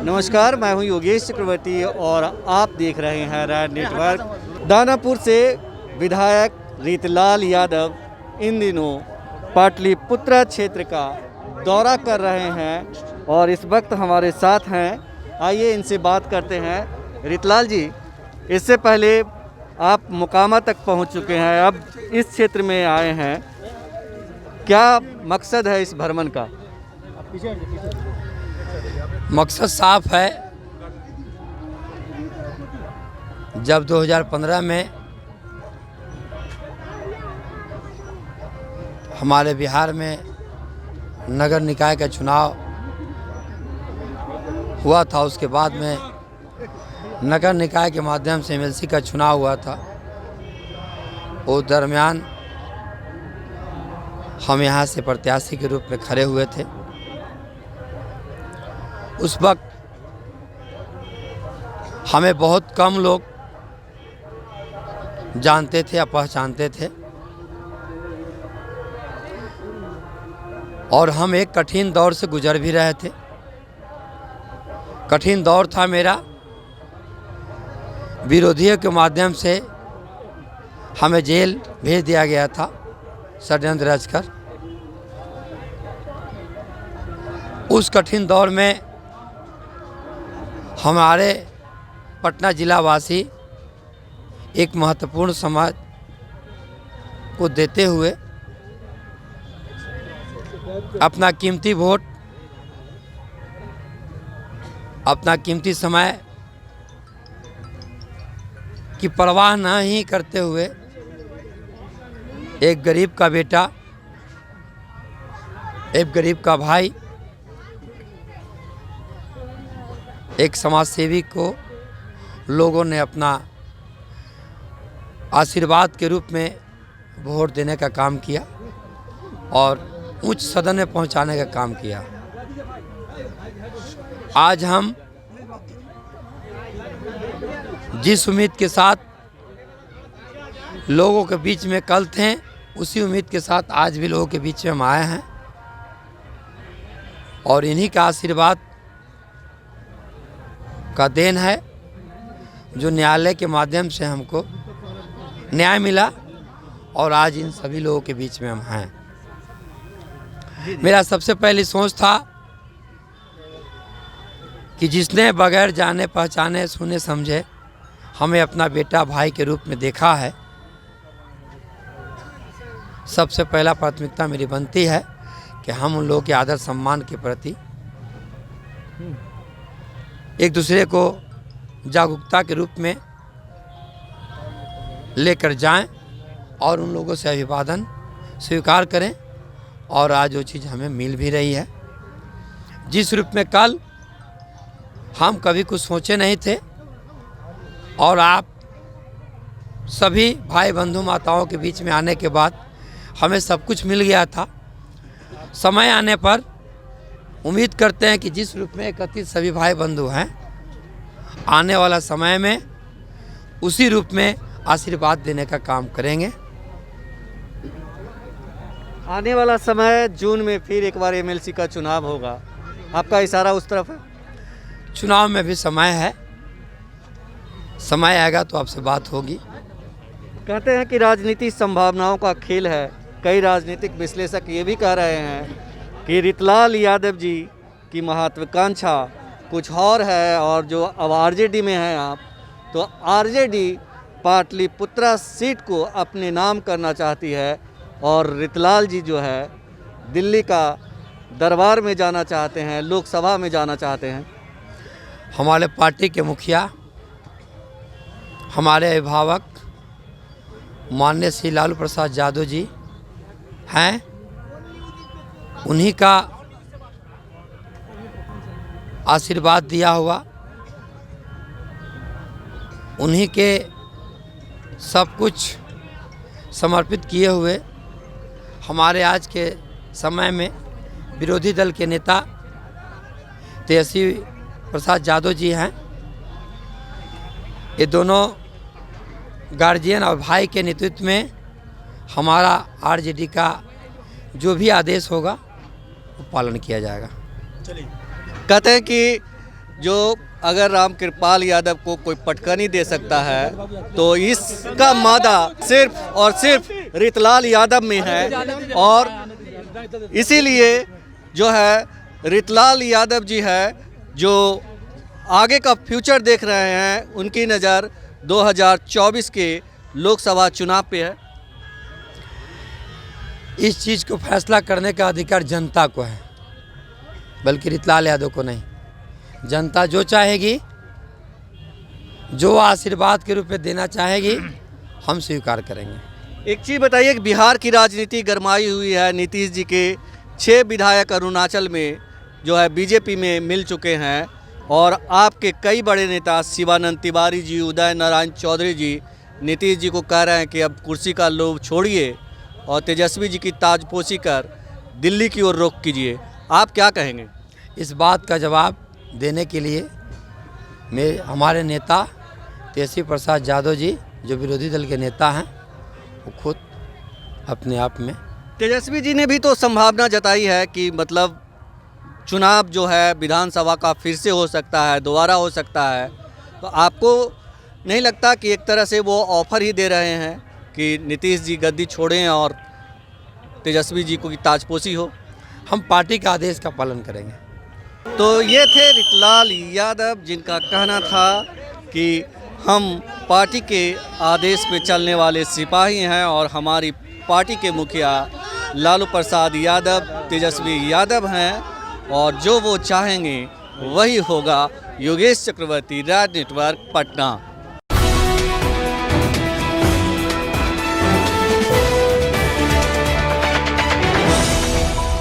नमस्कार, मैं हूं योगेश चक्रवर्ती और आप देख रहे हैं रैड नेटवर्क। दानापुर से विधायक रीतलाल यादव इन दिनों पाटलिपुत्र क्षेत्र का दौरा कर रहे हैं और इस वक्त हमारे साथ हैं। आइए इनसे बात करते हैं। रीतलाल जी, इससे पहले आप मोकामा तक पहुंच चुके हैं, अब इस क्षेत्र में आए हैं, क्या मकसद है इस भ्रमण का? मकसद साफ है। जब 2015 में हमारे बिहार में नगर निकाय का चुनाव हुआ था, उसके बाद में नगर निकाय के माध्यम से एमएलसी का चुनाव हुआ था। उस दरमियान हम यहाँ से प्रत्याशी के रूप में खड़े हुए थे। उस वक्त हमें बहुत कम लोग जानते थे या पहचानते थे और हम एक कठिन दौर से गुजर भी रहे थे। कठिन दौर था मेरा, विरोधियों के माध्यम से हमें जेल भेज दिया गया था षड्यंत्र रचकर। उस कठिन दौर में हमारे पटना जिला वासी एक महत्वपूर्ण समाज को देते हुए अपना कीमती वोट, अपना कीमती समय की परवाह न ही करते हुए एक गरीब का बेटा, एक गरीब का भाई, एक समाज सेवी को लोगों ने अपना आशीर्वाद के रूप में वोट देने का काम किया और उच्च सदन में पहुंचाने का काम किया। आज हम जिस उम्मीद के साथ लोगों के बीच में कल थे, उसी उम्मीद के साथ आज भी लोगों के बीच में हम आए हैं और इन्हीं का आशीर्वाद का देन है जो न्यायालय के माध्यम से हमको न्याय मिला और आज इन सभी लोगों के बीच में हम हैं। मेरा सबसे पहली सोच था कि जिसने बगैर जाने पहचाने सुने समझे हमें अपना बेटा भाई के रूप में देखा है, सबसे पहला प्राथमिकता मेरी बनती है कि हम उन लोगों के आदर सम्मान के प्रति एक दूसरे को जागरूकता के रूप में लेकर जाएं और उन लोगों से अभिवादन स्वीकार करें। और आज वो चीज़ हमें मिल भी रही है। जिस रूप में कल हम कभी कुछ सोचे नहीं थे और आप सभी भाई बंधु माताओं के बीच में आने के बाद हमें सब कुछ मिल गया था। समय आने पर उम्मीद करते हैं कि जिस रूप में एकत्रित सभी भाई बंधु हैं, आने वाला समय में उसी रूप में आशीर्वाद देने का काम करेंगे। आने वाला समय जून में फिर एक बार एमएलसी का चुनाव होगा, आपका इशारा उस तरफ है? चुनाव में भी समय है, समय आएगा तो आपसे बात होगी। कहते हैं कि राजनीति संभावनाओं का खेल है। कई राजनीतिक विश्लेषक ये भी कह रहे हैं कि रीतलाल यादव जी की महत्वाकांक्षा कुछ और है और जो अब आरजेडी में हैं आप, तो आरजेडी पाटलिपुत्रा सीट को अपने नाम करना चाहती है और रीतलाल जी जो है दिल्ली का दरबार में जाना चाहते हैं, लोकसभा में जाना चाहते हैं। हमारे पार्टी के मुखिया, हमारे अभिभावक माननीय श्री लालू प्रसाद यादव जी हैं, उन्हीं का आशीर्वाद दिया हुआ, उन्हीं के सब कुछ समर्पित किए हुए हमारे आज के समय में विरोधी दल के नेता तेजस्वी प्रसाद यादव जी हैं। ये दोनों गार्जियन और भाई के नेतृत्व में हमारा आरजेडी का जो भी आदेश होगा वो पालन किया जाएगा। कहते हैं कि जो अगर रामकृपाल यादव को कोई पटकनी दे सकता है तो इसका मादा सिर्फ और सिर्फ रीतलाल यादव में है। और इसीलिए जो है रीतलाल यादव जी है जो आगे का फ्यूचर देख रहे हैं, उनकी नज़र 2024 के लोकसभा चुनाव पे है। इस चीज़ को फैसला करने का अधिकार जनता को है, बल्कि रीतलाल यादव को नहीं। जनता जो चाहेगी, जो आशीर्वाद के रूप में देना चाहेगी, हम स्वीकार करेंगे। एक चीज़ बताइए कि बिहार की राजनीति गरमाई हुई है। नीतीश जी के 6 विधायक अरुणाचल में जो है बीजेपी में मिल चुके हैं और आपके कई बड़े नेता शिवानंद तिवारी जी, उदय नारायण चौधरी जी नीतीश जी को कह रहे हैं कि अब कुर्सी का लोभ छोड़िए और तेजस्वी जी की ताजपोशी कर दिल्ली की ओर रुख कीजिए। आप क्या कहेंगे? इस बात का जवाब देने के लिए हमारे नेता तेजस्वी प्रसाद यादव जी, जो विरोधी दल के नेता हैं, वो खुद अपने आप में तेजस्वी जी ने भी तो संभावना जताई है कि मतलब चुनाव जो है विधानसभा का फिर से हो सकता है, दोबारा हो सकता है। तो आपको नहीं लगता कि एक तरह से वो ऑफर ही दे रहे हैं कि नीतीश जी गद्दी छोड़ें और तेजस्वी जी को की ताजपोशी हो? हम पार्टी का आदेश का पालन करेंगे। तो ये थे रीतलाल यादव, जिनका कहना था कि हम पार्टी के आदेश पे चलने वाले सिपाही हैं और हमारी पार्टी के मुखिया लालू प्रसाद यादव, तेजस्वी यादव हैं और जो वो चाहेंगे वही होगा। योगेश चक्रवर्ती, राज नेटवर्क, पटना।